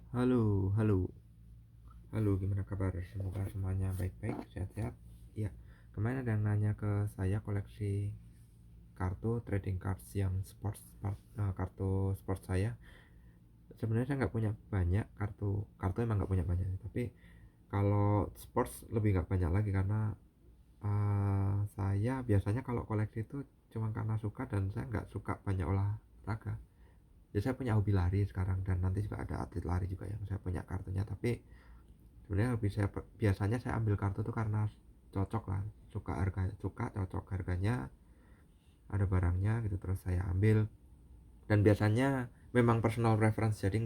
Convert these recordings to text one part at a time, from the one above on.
Halo, halo, halo, gimana kabar? Semoga semuanya baik-baik, sehat-sehat. Ya, kemarin ada yang nanya ke saya koleksi kartu trading cards yang kartu sport saya. Sebenarnya saya nggak punya banyak kartu emang nggak punya banyak, tapi kalau sports lebih nggak banyak lagi karena saya biasanya kalau koleksi itu cuma karena suka dan saya nggak suka banyak olahraga. Jadi saya punya hobi lari sekarang dan nanti juga ada atlet lari juga yang saya punya kartunya, tapi sebenarnya biasanya saya ambil kartu tuh karena cocok lah, suka cocok harganya, ada barangnya gitu, terus saya ambil. Dan biasanya memang personal preference, jadi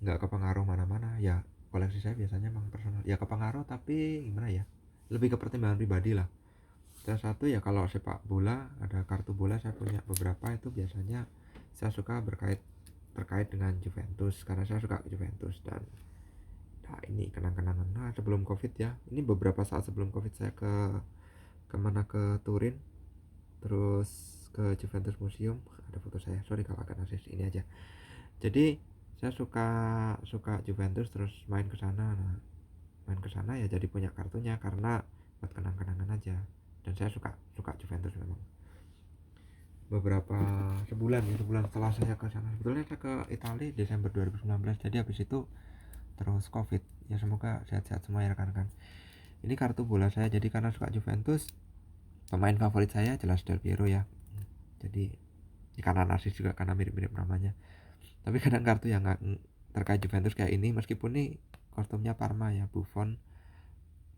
nggak kepengaruh mana-mana ya. Koleksi saya biasanya memang personal ya, kepengaruh tapi gimana ya, lebih ke pertimbangan pribadi lah. Salah satu ya kalau sepak bola, ada kartu bola saya punya beberapa, itu biasanya saya suka terkait dengan Juventus karena saya suka Juventus. Dan nah, ini kenang-kenangan sebelum covid ya, ini beberapa saat sebelum covid saya ke Turin, terus ke Juventus Museum, ada foto saya, sorry kalau agak narsis ini aja. Jadi saya suka suka Juventus, terus main ke sana ya jadi punya kartunya karena buat kenang-kenangan aja. Dan saya suka suka Juventus memang. Beberapa sebulan setelah saya ke sana, sebetulnya saya ke Italia Desember 2019, jadi habis itu terus covid ya. Semoga sehat-sehat semua ya rekan-rekan. Ini kartu bola saya, jadi karena suka Juventus, pemain favorit saya jelas Del Piero ya. Jadi ya karena narsis juga karena mirip-mirip namanya. Tapi kadang kartu yang nggak terkait Juventus kayak ini, meskipun nih kostumnya Parma ya, Buffon.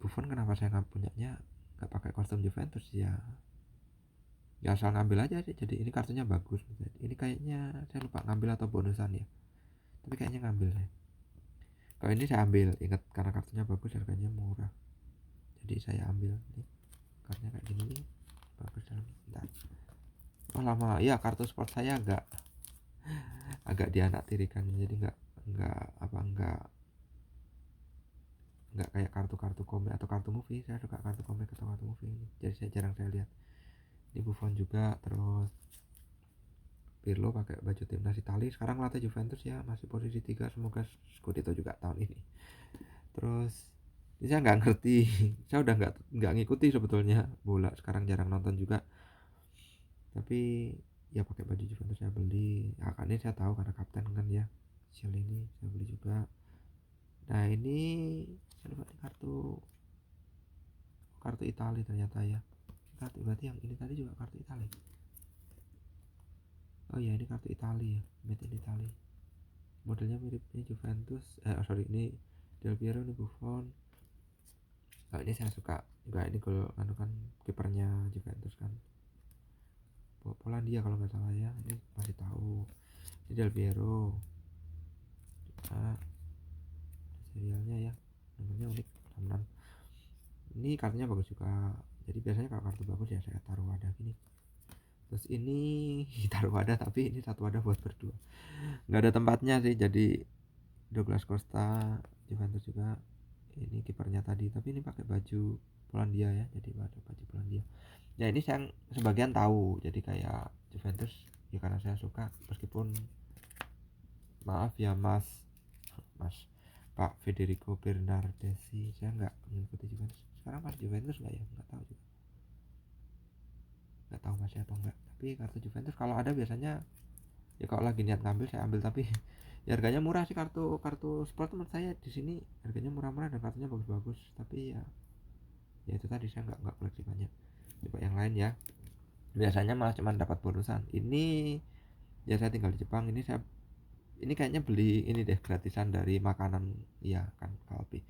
Buffon kenapa saya nggak punyanya, nggak pakai kostum Juventus ya? Ya asal ngambil aja sih. Jadi ini kartunya bagus. Ini kayaknya saya lupa ngambil atau bonusan ya. Tapi kayaknya ngambil ya. Kalau ini saya ambil, ingat karena kartunya bagus, harganya murah. Jadi saya ambil nih, kartunya kayak gini nih, bagus dalam. Bentar. Oh lama ya, kartu sport saya agak dianaktirikan, jadi nggak apa nggak kayak kartu-kartu komik atau kartu movie. Saya suka kartu komik atau kartu movie ini, jadi jarang saya lihat. Ini Buffon juga, terus Pirlo pakai baju timnas Italia, sekarang latih Juventus ya, masih posisi 3, semoga Scudetto juga tahun ini. Terus ini saya nggak ngerti, saya udah nggak ngikuti sebetulnya bola sekarang, jarang nonton juga, tapi ya pakai baju Juventus saya beli. Nah, kan ini saya tahu karena kapten kan ya, Shell ini saya beli juga. Nah ini saya lupa nih, kartu kartu Italia ternyata ya. Kartu berarti yang ini tadi juga kartu Italia. Oh iya, ini kartu Italia ya, made in Italy. Modelnya mirip ini Juventus, sorry, ini Del Piero, ini Buffon. Nah, ini saya suka juga, ini gol anu kan, kipernya Juventus kan, Polandia kalau nggak salah ya. Ini masih tahu, ini Del Piero. Nah, serialnya ya, nomornya unik, 66. Ini kartunya bagus juga, jadi biasanya kalau kartu bagus ya saya taruh wadah gini. Terus ini taruh wadah, tapi ini satu wadah buat berdua, nggak ada tempatnya sih. Jadi Douglas Costa Juventus juga, ini kipernya tadi, tapi ini pakai baju Polandia ya, jadi ada baju Polandia ya. Ini saya sebagian tahu, jadi kayak Juventus ya karena saya suka, meskipun maaf ya mas mas Pak Federico Bernardeschi, saya nggak mengikuti Juventus sekarang. Mas Juventus nggak ya, nggak tahu juga, nggak tahu masih atau enggak. Tapi kartu Juventus kalau ada biasanya ya, kalau lagi niat ngambil saya ambil. Tapi ya harganya murah sih, kartu kartu sport menurut saya di sini harganya murah-murah dan kartunya bagus-bagus. Tapi ya itu tadi, saya nggak koleksi banyak. Coba yang lain ya, biasanya malah cuma dapat bonusan. Ini ya saya tinggal di Jepang, ini kayaknya beli ini deh, gratisan dari makanan ya kan, Kalpi,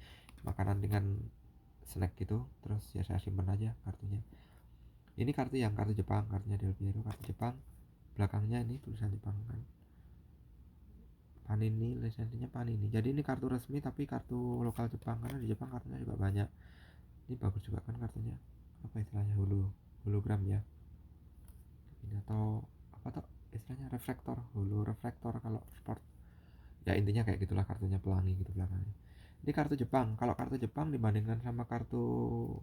makanan dengan snack gitu. Terus ya saya simpan aja kartunya. Ini kartu yang kartu Jepang, kartunya Del Piero, kartu Jepang. Belakangnya ini tulisan Jepang kan, Panini, lisensinya Panini. Jadi ini kartu resmi tapi kartu lokal Jepang, karena di Jepang kartunya juga banyak. Ini bagus juga kan kartunya, apa istilahnya, hologram ya ini, atau apa tuh istilahnya, reflektor, reflektor kalau sport ya. Intinya kayak gitulah, kartunya pelangi gitu belakangnya. Ini kartu Jepang. Kalau kartu Jepang dibandingkan sama kartu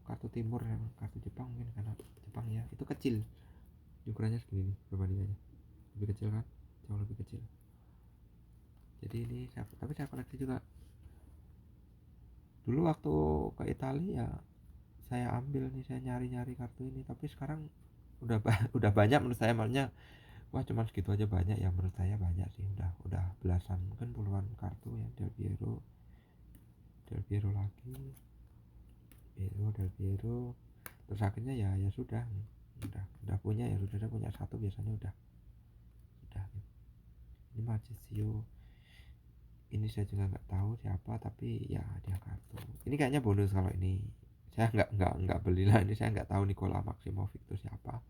kartu timur, kartu Jepang mungkin karena Jepang ya itu kecil, ukurannya segini nih perbandingannya, lebih kecil kan, jauh lebih kecil. Jadi ini tapi saya koleksi juga. Dulu waktu ke Italia ya saya ambil nih, saya nyari-nyari kartu ini, tapi sekarang udah banyak menurut saya. Makanya wah cuman segitu aja banyak ya, menurut saya banyak sih, udah belasan mungkin puluhan kartu ya. Del Piero lagi, Del Piero, terus akhirnya ya sudah, udah punya ya sudah, saya punya satu biasanya udah gitu. Ini Marchisio, ini saya juga nggak tahu siapa, tapi ya dia kartu ini kayaknya bonus. Kalau ini saya nggak beli lah, ini saya nggak tahu Nikola Maximovic itu siapa.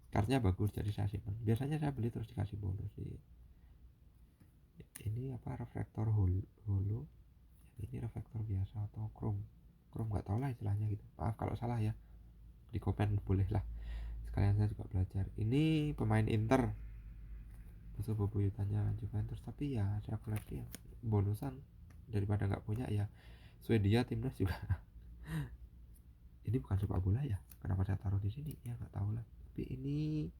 Kartunya bagus jadi saya simpan, biasanya saya beli terus dikasih bonus sih. Ini apa, reflektor holo, ini reflektor biasa atau chrome nggak tahu lah istilahnya gitu, maaf kalau salah ya, di komen boleh lah, sekalian saya juga belajar. Ini pemain Inter, musuh bebuyutannya Juventus, tapi ya saya koleksi yang bonusan daripada nggak punya ya. Swedia timnas juga. Ini bukan sepak bola ya, kenapa saya taruh di sini ya nggak tahu lah. Tapi ini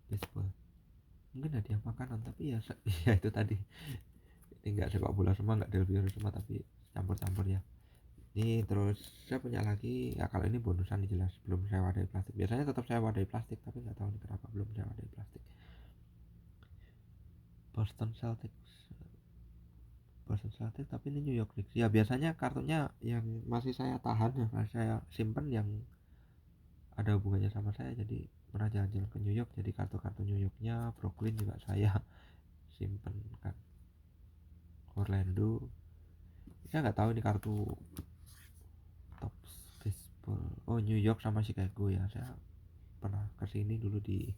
baseball, mungkin hadiah makanan, tapi ya ya itu tadi, ini nggak sepak bola semua, nggak Del Piero semua, tapi campur-campur ya. Ini terus saya punya lagi ya, kalau ini bonusan nih jelas, belum saya wadai plastik. Biasanya tetap saya wadai plastik, tapi nggak tahu nih kenapa belum saya wadai plastik. Boston Celtics, tapi ini New York Knicks ya. Biasanya kartunya yang masih saya tahan ya, masih saya simpen, yang ada hubungannya sama saya. Jadi pernah jalan-jalan ke New York, jadi kartu-kartu New Yorknya, Brooklyn juga saya simpen kan. Orlando, saya nggak tahu ini kartu top baseball. Oh, New York sama Chicago ya, saya pernah kesini dulu di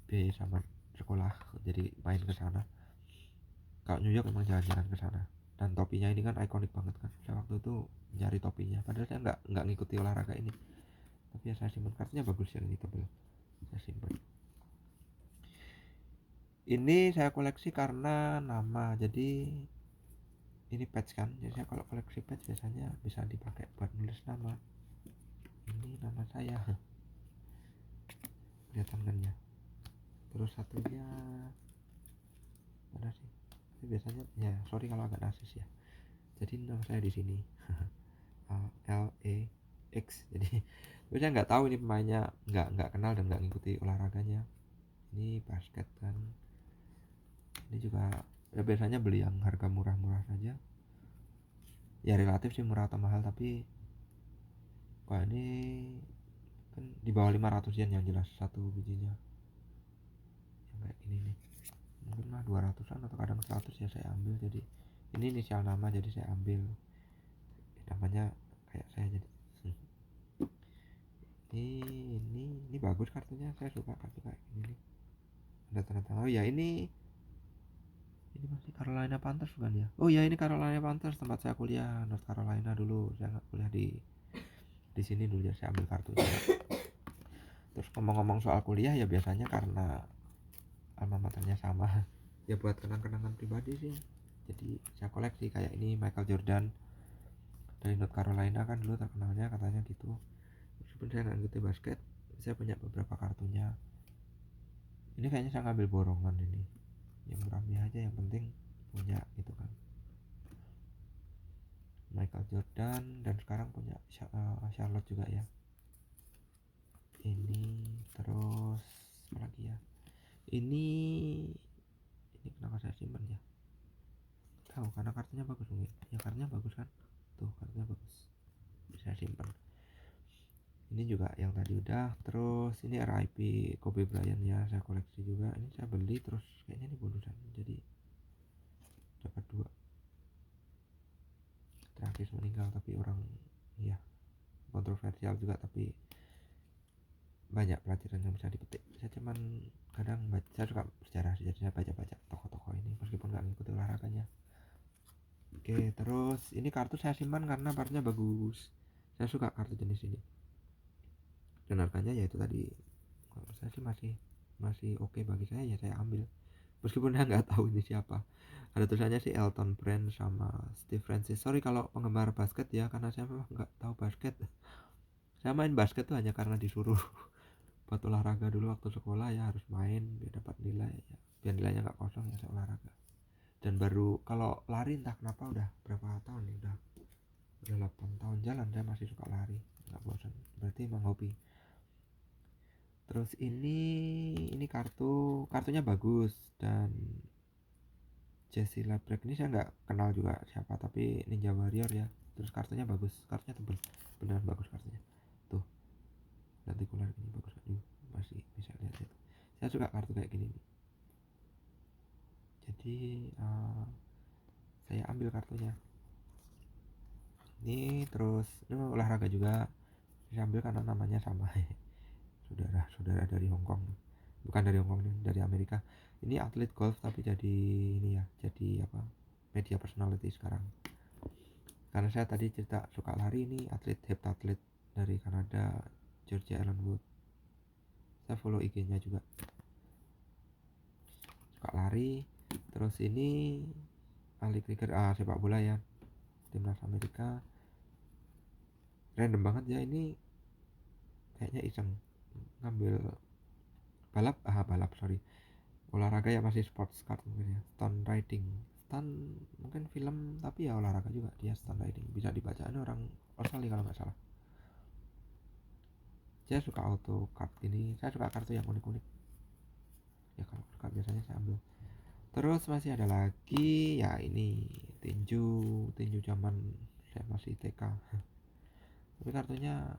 biaya sama sekolah, jadi main ke sana. Kalau New York emang jalan-jalan ke sana. Dan topinya ini kan ikonik banget kan, saya waktu itu nyari topinya, padahal saya nggak ngikuti olahraga ini, tapi ya saya simpan. Kartunya bagus ya, ini tebel, saya simpan. Ini saya koleksi karena nama, jadi ini patch kan, jadi saya kalau koleksi patch biasanya bisa dipakai buat nulis nama. Ini nama saya, kelihatan kan ya. Terus satunya mana sih, tapi biasanya ya sorry kalau agak nasis ya, jadi nama saya di sini. LEX, jadi saya nggak tahu ini pemainnya, nggak kenal dan nggak ngikuti olahraganya. Ini basket kan, ini juga ya biasanya beli yang harga murah-murah saja ya, relatif sih murah atau mahal, tapi wah ini kan di bawah 500 yen yang jelas satu bijinya, yang kayak gini nih mungkin mah 200-an atau kadang 100 ya saya ambil. Jadi ini inisial nama, jadi saya ambil namanya kayak saya, jadi ini bagus kartunya, saya suka kartu kayak gini nih, ada tanda tangan. Oh ya, ini masih Carolina Panthers bukan ya? Oh ya, ini Carolina Panthers, tempat saya kuliah, North Carolina dulu. Saya nggak kuliah di sini dulu ya, saya ambil kartunya. Terus ngomong-ngomong soal kuliah ya, biasanya karena alma maternya sama ya, buat kenang-kenangan pribadi sih, jadi saya koleksi. Kayak ini Michael Jordan dari North Carolina kan dulu terkenalnya katanya gitu. Meskipun saya nggak ngerti basket, saya punya beberapa kartunya. Ini kayaknya saya ngambil borongan ini, yang murahnya aja, yang penting punya gitu kan. Michael Jordan, dan sekarang punya Charlotte juga ya. Ini terus apa lagi ya, ini kenapa saya simpan ya, tahu karena kartunya bagus mungkin ya, kartunya bagus kan, tuh kartunya bagus, bisa simpan. Ini juga yang tadi udah. Terus ini RIP Kobe Bryant ya, saya koleksi juga. Ini saya beli terus kayaknya ini bonusan, jadi dapat 2. Terakhir meninggal, tapi orang ya kontroversial juga, tapi banyak pelajaran yang bisa dipetik. Saya cuman kadang saya suka bersejarah, jadi saya baca-baca tokoh-tokoh ini meskipun nggak ngikuti olahraganya. Oke, terus ini kartu saya simpan karena partnya bagus, saya suka kartu jenis ini, dan harganya ya itu tadi, kalau saya sih masih oke bagi saya, ya saya ambil meskipun saya nggak tahu ini siapa. Ada tulisannya sih Elton Brand sama Steve Francis. Sorry kalau penggemar basket ya, karena saya memang nggak tahu basket. Saya main basket tuh hanya karena disuruh buat olahraga dulu waktu sekolah ya, harus main biar dapat nilai ya. biar nilainya nggak kosong ya saya olahraga. Dan baru kalau lari entah kenapa udah berapa tahun nih, udah 8 tahun jalan saya masih suka lari, nggak bosan, berarti emang hobi. Terus ini kartunya bagus, dan Jesse Labrak ini saya nggak kenal juga siapa, tapi Ninja Warrior ya. Terus kartunya bagus, kartunya tebel, beneran bagus kartunya. Tuh, lentikular ini bagus. Aduh, masih bisa lihat itu. Saya suka kartu kayak gini nih. Jadi saya ambil kartunya. Ini terus ini olahraga juga. Saya ambil karena namanya sama. Saudara dari Hong Kong. Bukan dari Hong Kong nih, dari Amerika. Ini atlet golf tapi jadi ini ya, jadi apa? Media personality sekarang. Karena saya tadi cerita suka lari, ini heptatlet dari Kanada, Georgia Allen Wood. Saya follow IG-nya juga. Suka lari. Terus ini ahli kriket, sepak bola ya, timnas Amerika. Random banget ya ini, kayaknya iseng ngambil balap sorry, olahraga ya, masih sports car mungkin ya, stunt riding. Stunt mungkin film tapi ya olahraga juga, dia stunt riding, bisa dibaca, ini orang Australia kalau nggak salah. Saya suka auto card ini, saya suka kartu yang unik-unik ya, kalau suka biasanya saya ambil. Terus masih ada lagi ya, ini tinju zaman saya masih TK. Tapi kartunya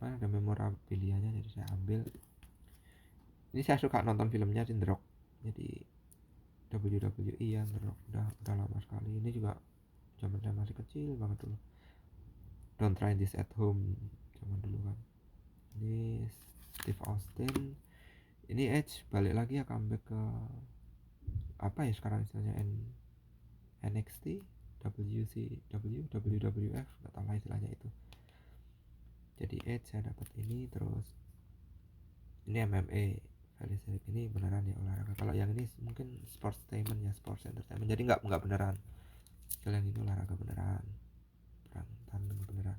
ada memorabilianya, jadi saya ambil. Ini saya suka nonton filmnya The Rock, jadi WWE ya, The Rock udah lama sekali. Ini juga zaman saya masih kecil banget dulu. Don't try this at home zaman dulu kan. Ini Steve Austin. Ini Edge balik lagi ya, comeback ke apa ya sekarang istilahnya, NXT, WCW, WWF, nggak tahu lah istilahnya itu. Jadi Edge saya dapat ini. Terus ini MMA Felice, ini beneran ya olahraga. Kalau yang ini mungkin sports entertainment ya, sports entertainment, jadi nggak beneran. Kalau yang ini olahraga beneran, perang tanding beneran.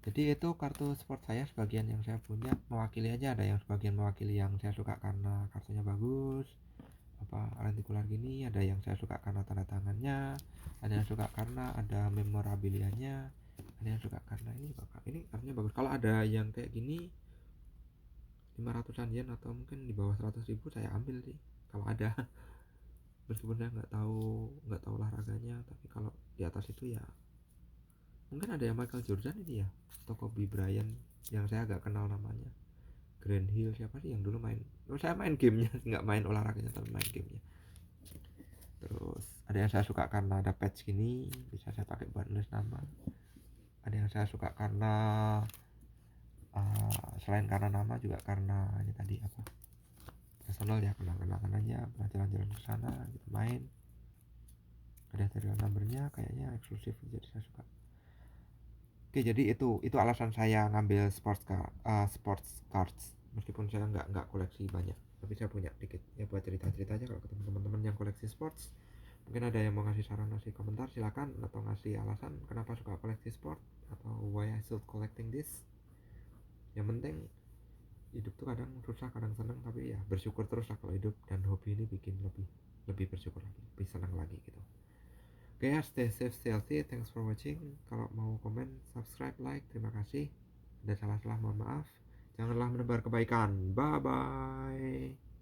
Jadi itu kartu sport saya, sebagian yang saya punya mewakili aja, ada yang sebagian mewakili yang saya suka karena kartunya bagus, apa lentikular gini, ada yang saya suka karena tanda tangannya, ada yang suka karena ada memorabilianya, ada yang suka karena ini kartunya bagus. Kalau ada yang kayak gini 500-an yen atau mungkin di bawah 100.000 saya ambil sih kalau ada. Meskipun saya nggak tahu olahraganya, tapi kalau di atas itu ya mungkin ada yang Michael Jordan ini ya, atau Kobe Bryant, yang saya agak kenal namanya, Grant Hill, siapa sih yang dulu main, saya main gamenya, nggak main olahraganya tapi main gamenya. Terus ada yang saya suka karena ada patch gini, bisa saya pakai buat nulis nama. Ada yang saya suka karena selain karena nama juga karena ini tadi apa, personal ya, kenal-kenalan aja, pernah jalan-jalan ke sana gitu, main. Ada serial numbernya, kayaknya eksklusif, jadi saya suka. Oke, jadi itu alasan saya ngambil sports cards. Meskipun saya nggak koleksi banyak, tapi saya punya dikit ya, buat cerita-cerita aja. Kalau ketemu teman-teman yang koleksi sports, mungkin ada yang mau ngasih saran, ngasih komentar, silakan, atau ngasih alasan kenapa suka koleksi sport, atau why I should collecting this. Yang penting hidup tuh kadang susah kadang senang, tapi ya bersyukur terus lah kalau hidup, dan hobi ini bikin lebih bersyukur lagi, lebih senang lagi gitu. Oke ya, stay safe, stay healthy, thanks for watching. Kalau mau komen, subscribe, like, terima kasih. Ada salah-salah mohon maaf. Janganlah menebar kebaikan. Bye bye.